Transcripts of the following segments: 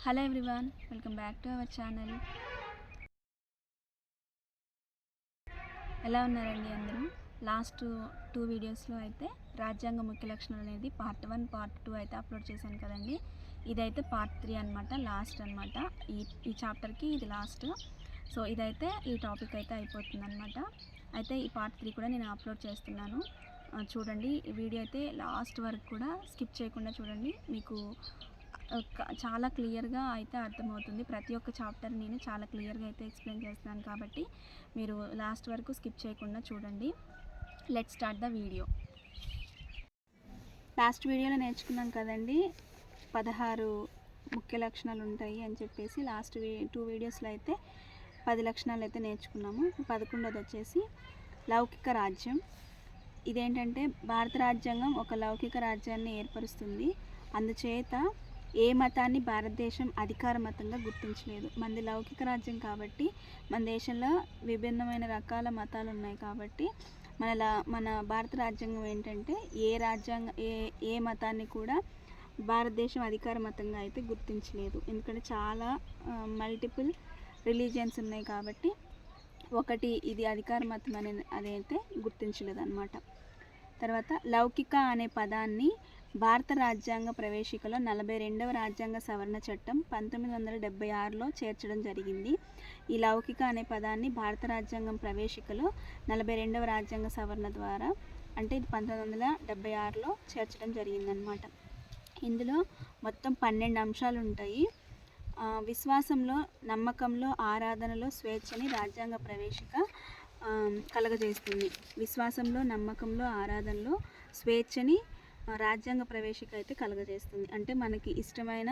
Hello everyone, welcome back to our channel. ఎలా ఉన్నారండి అందరూ? లాస్ట్ టూ వీడియోస్లో అయితే రాజ్యాంగ ముఖ్య లక్షణాలు అనేది పార్ట్ 1 పార్ట్ 2 అయితే అప్లోడ్ చేశాను కదండి. ఇదైతే పార్ట్ 3 అనమాట, లాస్ట్ అనమాట. ఈ చాప్టర్కి ఇది లాస్ట్. సో ఇదైతే ఈ టాపిక్ అయితే అయిపోతుంది అనమాట. అయితే ఈ పార్ట్ 3 కూడా నేను అప్లోడ్ చేస్తున్నాను. చూడండి, ఈ వీడియో అయితే లాస్ట్ వరకు కూడా స్కిప్ చేయకుండా చూడండి. మీకు చాలా క్లియర్గా అయితే అర్థమవుతుంది. ప్రతి ఒక్క చాప్టర్ నేను చాలా క్లియర్గా అయితే ఎక్స్ప్లెయిన్ చేస్తున్నాను కాబట్టి మీరు లాస్ట్ వరకు స్కిప్ చేయకుండా చూడండి. Let's start the video. Last వీడియోలో నేర్చుకున్నాం కదండి, 16 ముఖ్య లక్షణాలు ఉంటాయి అని చెప్పేసి. లాస్ట్ 2 వీడియోస్లో అయితే 10 లక్షణాలు అయితే నేర్చుకున్నాము. 11వది వచ్చేసి లౌకిక రాజ్యం. ఇదేంటంటే భారత రాజ్యాంగం ఒక లౌకిక రాజ్యాన్ని ఏర్పరుస్తుంది. అందుచేత ఏ మతాన్ని భారతదేశం అధికార మతంగా గుర్తించలేదు. మనది లౌకిక రాజ్యం కాబట్టి మన దేశంలో విభిన్నమైన రకాల మతాలు ఉన్నాయి కాబట్టి మన భారత రాజ్యాంగం ఏంటంటే ఏ మతాన్ని కూడా భారతదేశం అధికార మతంగా అయితే గుర్తించలేదు. ఎందుకంటే చాలా మల్టిపుల్ రిలీజియన్స్ ఉన్నాయి కాబట్టి ఒకటి ఇది అధికార మతం అనేది అదైతే గుర్తించలేదు అన్నమాట. తర్వాత లౌకిక అనే పదాన్ని భారత రాజ్యాంగ ప్రవేశికలో 42వ రాజ్యాంగ సవరణ చట్టం 1976లో చేర్చడం జరిగింది. ఈ లౌకిక అనే పదాన్ని భారత రాజ్యాంగం ప్రవేశికలో 42వ రాజ్యాంగ సవరణ ద్వారా, అంటే ఇది 1976లో చేర్చడం జరిగిందనమాట. ఇందులో మొత్తం 12 అంశాలు ఉంటాయి. విశ్వాసంలో, నమ్మకంలో, ఆరాధనలో స్వేచ్ఛని రాజ్యాంగ ప్రవేశిక కలగజేస్తుంది. విశ్వాసంలో, నమ్మకంలో, ఆరాధనలో స్వేచ్ఛని రాజ్యాంగ ప్రవేశిక అయితే కలగజేస్తుంది. అంటే మనకి ఇష్టమైన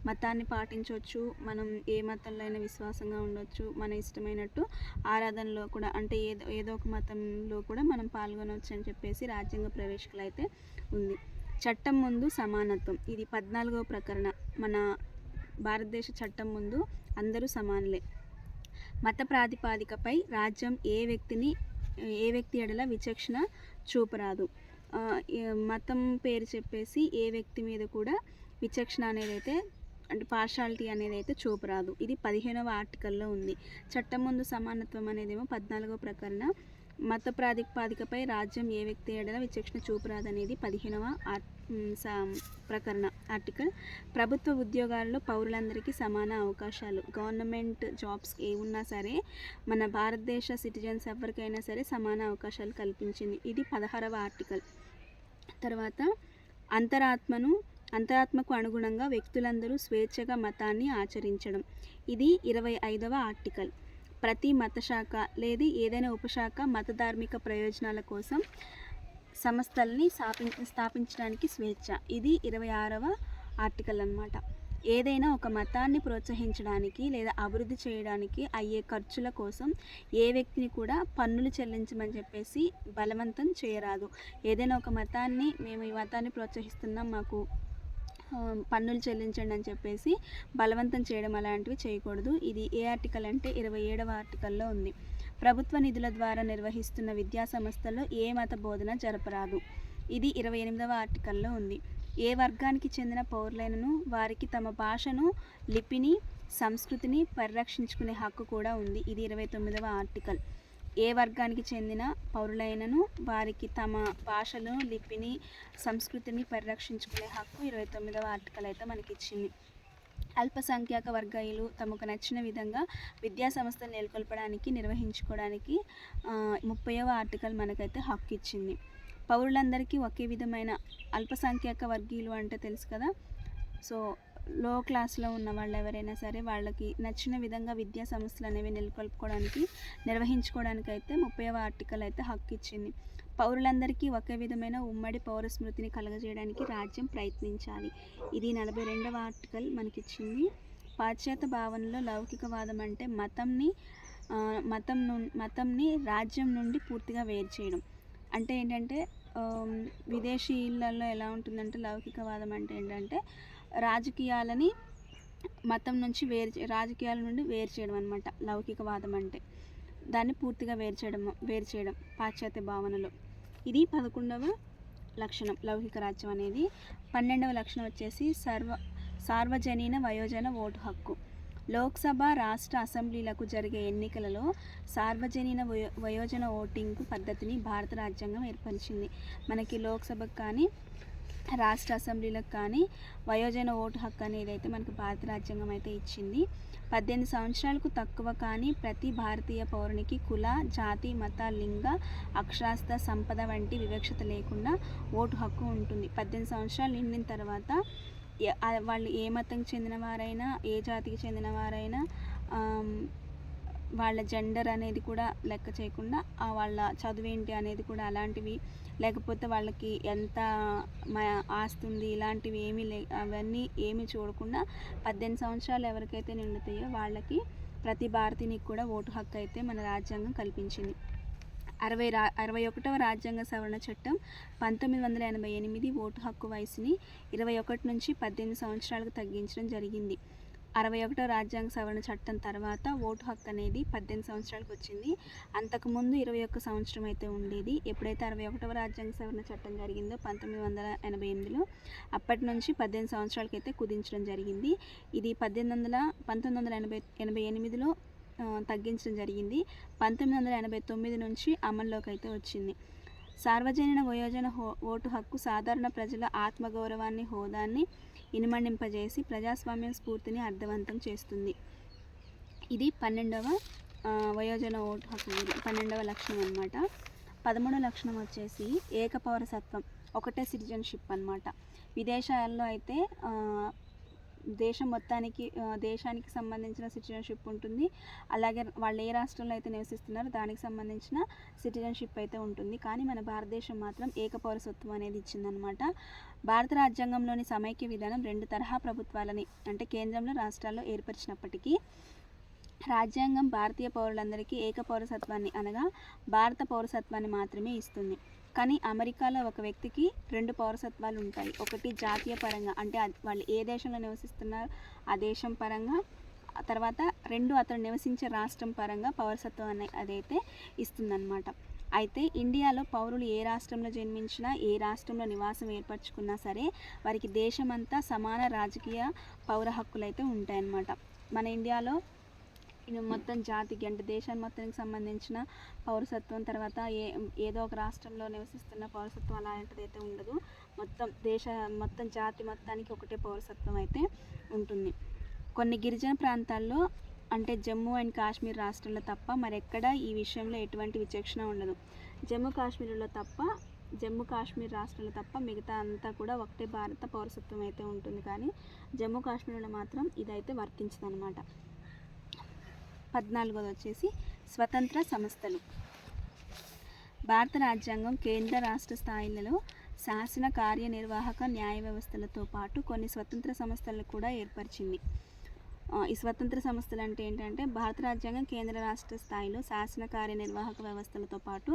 మతాన్ని పాటించవచ్చు, మనం ఏ మతంలో అయినా విశ్వాసంగా ఉండొచ్చు, మన ఇష్టమైనట్టు ఆరాధనలో కూడా, అంటే ఏదో ఒక మతంలో కూడా మనం పాల్గొనవచ్చు అని చెప్పేసి రాజ్యాంగ ప్రవేశికలు అయితే ఉంది. చట్టం ముందు సమానత్వం, ఇది 14వ ప్రకరణ. మన భారతదేశ చట్టం ముందు అందరూ సమానులే. మత ప్రాతిపాదికపై రాజ్యం ఏ వ్యక్తి ఎడల విచక్షణ చూపరాదు. మతం పేరు చెప్పేసి ఏ వ్యక్తి మీద కూడా విచక్షణ అనేది అయితే, అంటే పార్షాలిటీ అనేది అయితే చూపరాదు. ఇది 15వ ఆర్టికల్లో ఉంది. చట్టం ముందు సమానత్వం అనేదేమో 14వ ప్రకరణ. మత ప్రాతిపాదికపై రాజ్యం ఏ వ్యక్తి ఎడల విచక్షణ చూపరాదు అనేది 15వ ప్రకరణ ఆర్టికల్. ప్రభుత్వ ఉద్యోగాల్లో పౌరులందరికీ సమాన అవకాశాలు. గవర్నమెంట్ జాబ్స్ ఏ ఉన్నా సరే మన భారతదేశ సిటిజన్స్ ఎవరికైనా సరే సమాన అవకాశాలు కల్పించింది. ఇది 16వ ఆర్టికల్. తర్వాత అంతరాత్మకు అనుగుణంగా వ్యక్తులందరూ స్వేచ్ఛగా మతాన్ని ఆచరించడం. ఇది 25వ ఆర్టికల్. ప్రతి మతశాఖ లేదా ఏదైనా ఉపశాఖ మత ధార్మిక ప్రయోజనాల కోసం సంస్థల్ని స్థాపించడానికి స్వేచ్ఛ. ఇది 26వ ఆర్టికల్ అన్నమాట. ఏదైనా ఒక మతాన్ని ప్రోత్సహించడానికి లేదా అభివృద్ధి చేయడానికి అయ్యే ఖర్చుల కోసం ఏ వ్యక్తిని కూడా పన్నులు చెల్లించమని చెప్పేసి బలవంతం చేయరాదు. ఏదైనా ఒక మతాన్ని, మేము ఈ మతాన్ని ప్రోత్సహిస్తున్నాం, మాకు పన్నులు చెల్లించండి అని చెప్పేసి బలవంతం చేయడం అలాంటివి చేయకూడదు. ఇది ఏ ఆర్టికల్ అంటే 27వ ఆర్టికల్లో ఉంది. ప్రభుత్వ నిధుల ద్వారా నిర్వహిస్తున్న విద్యా సంస్థల్లో ఏ మత బోధన జరపరాదు. ఇది 28వ ఆర్టికల్లో ఉంది. ఏ వర్గానికి చెందిన పౌరులైనను వారికి తమ భాషను, లిపిని, సంస్కృతిని పరిరక్షించుకునే హక్కు కూడా ఉంది. ఇది 29వ ఆర్టికల్. ఏ వర్గానికి చెందిన పౌరులైనను వారికి తమ భాషను, లిపిని, సంస్కృతిని పరిరక్షించుకునే హక్కు 29వ ఆర్టికల్ అయితే మనకి ఇచ్చింది. అల్పసంఖ్యాక వర్గాలు తమకు నచ్చిన విధంగా విద్యా సంస్థలు నెలకొల్పడానికి, నిర్వహించుకోవడానికి 30వ ఆర్టికల్ మనకైతే హక్కు ఇచ్చింది. పౌరులందరికీ ఒకే విధమైన, అల్పసంఖ్యాక వర్గీయులు అంటే తెలుసు కదా, సో లో క్లాస్లో ఉన్న వాళ్ళు ఎవరైనా సరే వాళ్ళకి నచ్చిన విధంగా విద్యా సంస్థలు అనేవి నెలకొల్పుకోవడానికి, నిర్వహించుకోవడానికి అయితే 30వ ఆర్టికల్ అయితే హక్కు ఇచ్చింది. పౌరులందరికీ ఒకే విధమైన ఉమ్మడి పౌర స్మృతిని కలగజేయడానికి రాజ్యం ప్రయత్నించాలి. ఇది 42వ ఆర్టికల్ మనకిచ్చింది. పాశ్చాత్య భావనలో లౌకికవాదం అంటే మతంని రాజ్యం నుండి పూర్తిగా వేరు చేయడం. అంటే ఏంటంటే విదేశీయులలో ఎలా ఉంటుందంటే లౌకికవాదం అంటే ఏంటంటే రాజకీయాల నుండి వేరు చేయడం అనమాట. లౌకికవాదం అంటే దాన్ని పూర్తిగా వేరు చేయడం పాశ్చాత్య భావనలో. ఇది 11వ లక్షణం లౌకిక రాజ్యం అనేది. 12వ లక్షణం వచ్చేసి సార్వజనీన వయోజన ఓటు హక్కు. లోక్సభ, రాష్ట్ర అసెంబ్లీలకు జరిగే ఎన్నికలలో సార్వజనీన వయోజన ఓటింగ్ పద్ధతిని భారత రాజ్యాంగం ఏర్పరిచింది. మనకి లోక్సభకు కానీ రాష్ట్ర అసెంబ్లీలకు కానీ వయోజన ఓటు హక్కు అనేది అయితే మనకు భారత రాజ్యాంగం అయితే ఇచ్చింది. 18 సంవత్సరాలకు తక్కువ కానీ ప్రతి భారతీయ పౌరునికి కుల, జాతి, మత, లింగ, అక్షరాస్యత, సంపద వంటి వివక్షత లేకుండా ఓటు హక్కు ఉంటుంది. 18 సంవత్సరాలు నిండిన తర్వాత వాళ్ళు ఏ మతంకి చెందిన వారైనా, ఏ జాతికి చెందిన వారైనా, వాళ్ళ జెండర్ అనేది కూడా లెక్క చేయకుండా, వాళ్ళ చదువేంటి అనేది కూడా అలాంటివి, లేకపోతే వాళ్ళకి ఎంత ఆస్తి ఉంది, ఇలాంటివి అవన్నీ ఏమీ చూడకుండా 18 సంవత్సరాలు ఎవరికైతే నిండుతాయో వాళ్ళకి, ప్రతి భారతీయునికి కూడా ఓటు హక్కు అయితే మన రాజ్యాంగం కల్పించింది. 61వ రాజ్యాంగ సవరణ చట్టం 1988 ఓటు హక్కు వయసుని 21 నుంచి 18 సంవత్సరాలకు తగ్గించడం జరిగింది. 61వ రాజ్యాంగ సవరణ చట్టం తర్వాత ఓటు హక్కు అనేది 18 సంవత్సరాలకు వచ్చింది. అంతకుముందు 21 సంవత్సరం అయితే ఉండేది. ఎప్పుడైతే 61వ రాజ్యాంగ సవరణ చట్టం జరిగిందో 1988లో, అప్పటి నుంచి 18 సంవత్సరాలకి అయితే కుదించడం జరిగింది. ఇది 1988లో తగ్గించడం జరిగింది. 1989 నుంచి అమల్లోకి అయితే వచ్చింది. సార్వజనీన వయోజన ఓటు హక్కు సాధారణ ప్రజల ఆత్మగౌరవాన్ని, హోదాన్ని ఇనుమడింపజేసి ప్రజాస్వామ్యం స్ఫూర్తిని అర్థవంతం చేస్తుంది. ఇది 12వ వయోజన ఓటు హక్కు 12వ లక్షణం అన్నమాట. 13వ లక్షణం వచ్చేసి ఏకపౌరసత్వం, ఒకటే సిటిజన్షిప్ అన్నమాట. విదేశాల్లో అయితే దేశం మొత్తానికి, దేశానికి సంబంధించిన సిటిజన్షిప్ ఉంటుంది. అలాగే వాళ్ళు ఏ రాష్ట్రంలో అయితే నివసిస్తున్నారో దానికి సంబంధించిన సిటిజన్షిప్ అయితే ఉంటుంది. కానీ మన భారతదేశం మాత్రం ఏకపౌరసత్వం అనేది ఇచ్చిందనమాట. భారత రాజ్యాంగంలోని సమైక్య విధానం 2 తరహా ప్రభుత్వాలని, అంటే కేంద్రంలో, రాష్ట్రాల్లో ఏర్పరిచినప్పటికీ రాజ్యాంగం భారతీయ పౌరులందరికీ ఏకపౌరసత్వాన్ని అనగా భారత పౌరసత్వాన్ని మాత్రమే ఇస్తుంది. కానీ అమెరికాలో ఒక వ్యక్తికి 2 పౌరసత్వాలు ఉంటాయి. ఒకటి జాతీయ పరంగా, అంటే వాళ్ళు ఏ దేశంలో నివసిస్తున్నారో ఆ దేశం పరంగా, తర్వాత 2 అతను నివసించే రాష్ట్రం పరంగా పౌరసత్వం అదైతే ఇస్తుందన్నమాట. అయితే ఇండియాలో పౌరులు ఏ రాష్ట్రంలో జన్మించినా, ఏ రాష్ట్రంలో నివాసం ఏర్పరచుకున్నా సరే వారికి దేశమంతా సమాన రాజకీయ పౌర హక్కులు అయితే ఉంటాయన్నమాట. మన ఇండియాలో మొత్తం జాతికి, అంటే దేశాన్ని మొత్తానికి సంబంధించిన పౌరసత్వం, తర్వాత ఏదో ఒక రాష్ట్రంలో నివసిస్తున్న పౌరసత్వం అలాంటిది అయితే ఉండదు. మొత్తం జాతి మొత్తానికి ఒకటే పౌరసత్వం అయితే ఉంటుంది. కొన్ని గిరిజన ప్రాంతాల్లో, అంటే జమ్మూ అండ్ కాశ్మీర్ రాష్ట్రంలో తప్ప మరెక్కడ ఈ విషయంలో ఎటువంటి విచక్షణ ఉండదు. జమ్మూ కాశ్మీర్ రాష్ట్రంలో తప్ప మిగతా అంతా కూడా ఒకటే భారత పౌరసత్వం అయితే ఉంటుంది. కానీ జమ్మూ కాశ్మీర్లో మాత్రం ఇదైతే వర్తించదన్నమాట. 14వది వచ్చేసి స్వతంత్ర సంస్థలు. భారత రాజ్యాంగం కేంద్ర, రాష్ట్ర స్థాయిలలో శాసన, కార్యనిర్వాహక, న్యాయ వ్యవస్థలతో పాటు కొన్ని స్వతంత్ర సంస్థలను కూడా ఏర్పరిచింది. ఈ స్వతంత్ర సంస్థలు అంటే ఏంటంటే, భారత రాజ్యాంగం కేంద్ర, రాష్ట్ర స్థాయిలో శాసన, కార్యనిర్వాహక వ్యవస్థలతో పాటు,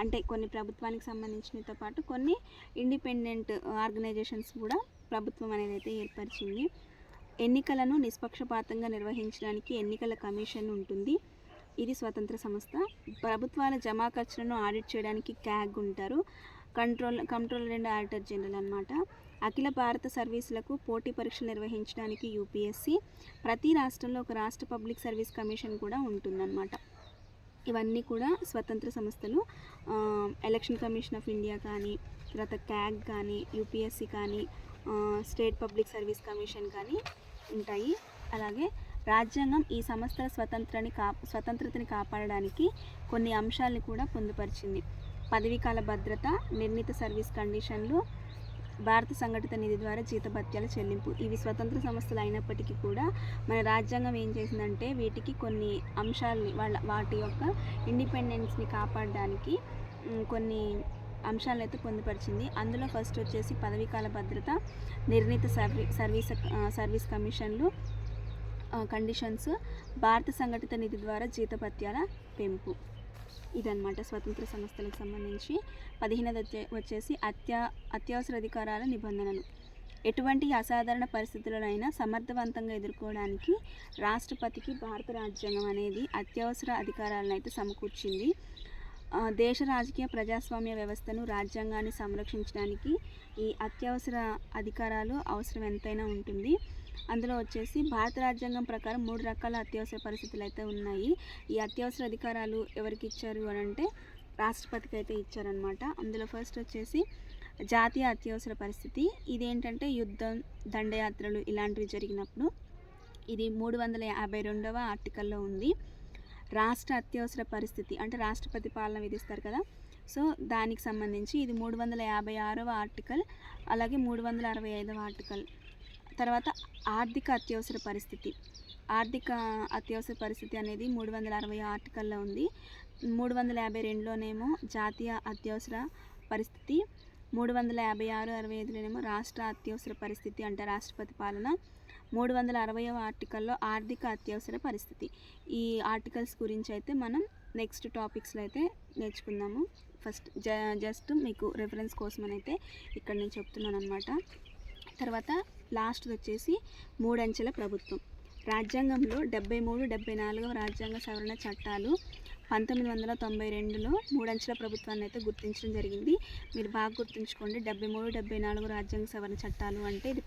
అంటే కొన్ని ప్రభుత్వానికి సంబంధించినతో పాటు కొన్ని ఇండిపెండెంట్ ఆర్గనైజేషన్స్ కూడా ప్రభుత్వం అనేది అయితే ఏర్పరిచింది. ఎన్నికలను నిష్పక్షపాతంగా నిర్వహించడానికి ఎన్నికల కమిషన్ ఉంటుంది. ఇది స్వతంత్ర సంస్థ. ప్రభుత్వాల జమా ఖర్చులను ఆడిట్ చేయడానికి క్యాగ్ ఉంటారు. కంట్రోలర్ అండ్ ఆడిటర్ జనరల్ అన్నమాట. అఖిల భారత సర్వీసులకు పోటీ పరీక్షలు నిర్వహించడానికి యూపీఎస్సీ. ప్రతి రాష్ట్రంలో ఒక రాష్ట్ర పబ్లిక్ సర్వీస్ కమిషన్ కూడా ఉంటుందన్నమాట. ఇవన్నీ కూడా స్వతంత్ర సంస్థలు. ఎలక్షన్ కమిషన్ ఆఫ్ ఇండియా కానీ, తర్వాత క్యాగ్ కానీ, యూపీఎస్సీ కానీ, స్టేట్ పబ్లిక్ సర్వీస్ కమిషన్ కానీ ఉంటాయి. అలాగే రాజ్యాంగం ఈ సంస్థల స్వతంత్రతని కాపాడడానికి కొన్ని అంశాలని కూడా పొందుపరిచింది. పదవీకాల భద్రత, నిర్ణీత సర్వీస్ కండిషన్లు, భారత సంఘటిత నిధి ద్వారా జీతభత్యాల చెల్లింపు. ఇవి స్వతంత్ర సంస్థలు అయినప్పటికీ కూడా మన రాజ్యాంగం ఏం చేసిందంటే వీటికి కొన్ని అంశాలని, వాటి యొక్క ఇండిపెండెన్స్ని కాపాడడానికి కొన్ని అంశాలను అయితే పొందుపరిచింది. అందులో ఫస్ట్ వచ్చేసి పదవీకాల భద్రత, నిర్ణీత సర్వీస్ కమిషన్లు కండిషన్స్, భారత సంఘటిత నిధి ద్వారా జీతభత్యాల పెంపు. ఇదన్నమాట స్వతంత్ర సంస్థలకు సంబంధించి. 15వ వచ్చేసి అత్యవసర అధికారాల నిబంధనలు. ఎటువంటి అసాధారణ పరిస్థితులనైనా సమర్థవంతంగా ఎదుర్కోవడానికి రాష్ట్రపతికి భారత రాజ్యాంగం అనేది అత్యవసర అధికారాలను అయితే సమకూర్చింది. దేశ రాజకీయ ప్రజాస్వామ్య వ్యవస్థను, రాజ్యాంగాన్ని సంరక్షించడానికి ఈ అత్యవసర అధికారాలు అవసరం ఎంతైనా ఉంటుంది. అందులో వచ్చేసి భారత రాజ్యాంగం ప్రకారం 3 రకాల అత్యవసర పరిస్థితులు అయితే ఉన్నాయి. ఈ అత్యవసర అధికారాలు ఎవరికి ఇచ్చారు అని అంటే రాష్ట్రపతికి అయితే ఇచ్చారనమాట. అందులో ఫస్ట్ వచ్చేసి జాతీయ అత్యవసర పరిస్థితి. ఇదేంటంటే యుద్ధం, దండయాత్రలు ఇలాంటివి జరిగినప్పుడు ఇది 352వ ఆర్టికల్లో ఉంది. రాష్ట్ర అత్యవసర పరిస్థితి అంటే రాష్ట్రపతి పాలన విధిస్తారు కదా, సో దానికి సంబంధించి ఇది 356వ ఆర్టికల్, అలాగే 365వ ఆర్టికల్. తర్వాత ఆర్థిక అత్యవసర పరిస్థితి. ఆర్థిక అత్యవసర పరిస్థితి అనేది 360 ఆర్టికల్లో ఉంది. 352లోనేమో జాతీయ అత్యవసర పరిస్థితి, 356, 65లోనేమో రాష్ట్ర అత్యవసర పరిస్థితి అంటే రాష్ట్రపతి పాలన, 360వ ఆర్టికల్లో ఆర్థిక అత్యవసర పరిస్థితి. ఈ ఆర్టికల్స్ గురించి అయితే మనం నెక్స్ట్ టాపిక్స్లో అయితే నేర్చుకుందాము. ఫస్ట్ జస్ట్ మీకు రెఫరెన్స్ కోసం అయితే ఇక్కడ నేను చెప్తున్నాను అనమాట. తర్వాత లాస్ట్ వచ్చేసి 3 అంచెల ప్రభుత్వం. రాజ్యాంగంలో 73, 74వ రాజ్యాంగ సవరణ చట్టాలు 1992లో 3 అంచెల ప్రభుత్వాన్ని అయితే గుర్తించడం జరిగింది. మీరు బాగా గుర్తుంచుకోండి. 73, 74 రాజ్యాంగ సవరణ చట్టాలు అంటే ఇది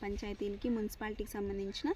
పంచాయతీలకి మున్సిపాలిటీకి సంబంధించిన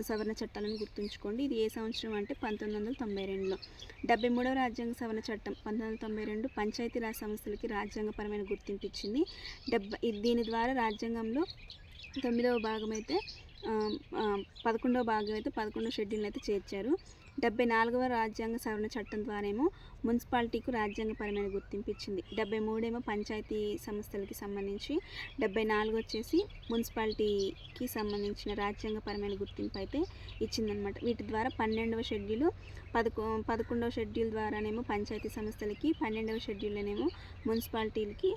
సవరణ చట్టాలను గుర్తుంచుకోండి. ఇది ఏ సంవత్సరం అంటే 1992లో. 73వ రాజ్యాంగ సవరణ చట్టం 1992 పంచాయతీరాజ్ సంస్థలకి రాజ్యాంగపరమైన గుర్తింపు ఇచ్చింది. దీని ద్వారా రాజ్యాంగంలో 9వ భాగం అయితే 11వ భాగం అయితే 11వ షెడ్యూల్ అయితే చేర్చారు. 74వ రాజ్యాంగ సవరణ చట్టం ద్వారా ఏమో మున్సిపాలిటీకు రాజ్యాంగపరమైన గుర్తింపు ఇచ్చింది. 73 ఏమో పంచాయతీ సంస్థలకి సంబంధించి, 74 వచ్చేసి మున్సిపాలిటీకి సంబంధించిన రాజ్యాంగపరమైన గుర్తింపు అయితే ఇచ్చిందనమాట. వీటి ద్వారా 12వ షెడ్యూల్ 11వ షెడ్యూల్ ద్వారానేమో పంచాయతీ సంస్థలకి, 12వ షెడ్యూల్లోనేమో మున్సిపాలిటీలకి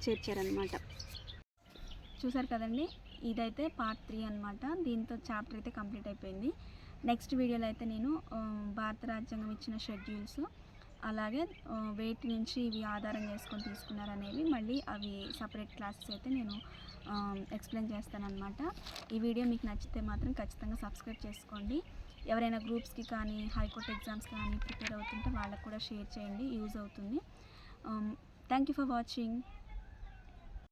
చేర్చారనమాట. చూసారు కదండి, ఇదైతే పార్ట్ 3 అనమాట. దీంతో చాప్టర్ అయితే కంప్లీట్ అయిపోయింది. నెక్స్ట్ వీడియోలో అయితే నేను భారత రాజ్యాంగం ఇచ్చిన షెడ్యూల్స్, అలాగే వేటి నుంచి ఇవి ఆధారం చేసుకొని తీసుకున్నారనేవి మళ్ళీ అవి సపరేట్ క్లాసెస్ అయితే నేను ఎక్స్ప్లెయిన్ చేస్తానన్నమాట. ఈ వీడియో మీకు నచ్చితే మాత్రం ఖచ్చితంగా సబ్స్క్రైబ్ చేసుకోండి. ఎవరైనా గ్రూప్స్కి కానీ హైకోర్టు ఎగ్జామ్స్ కానీ ప్రిపేర్ అవుతుంటే వాళ్ళకు కూడా షేర్ చేయండి, యూజ్ అవుతుంది. Thank you for watching.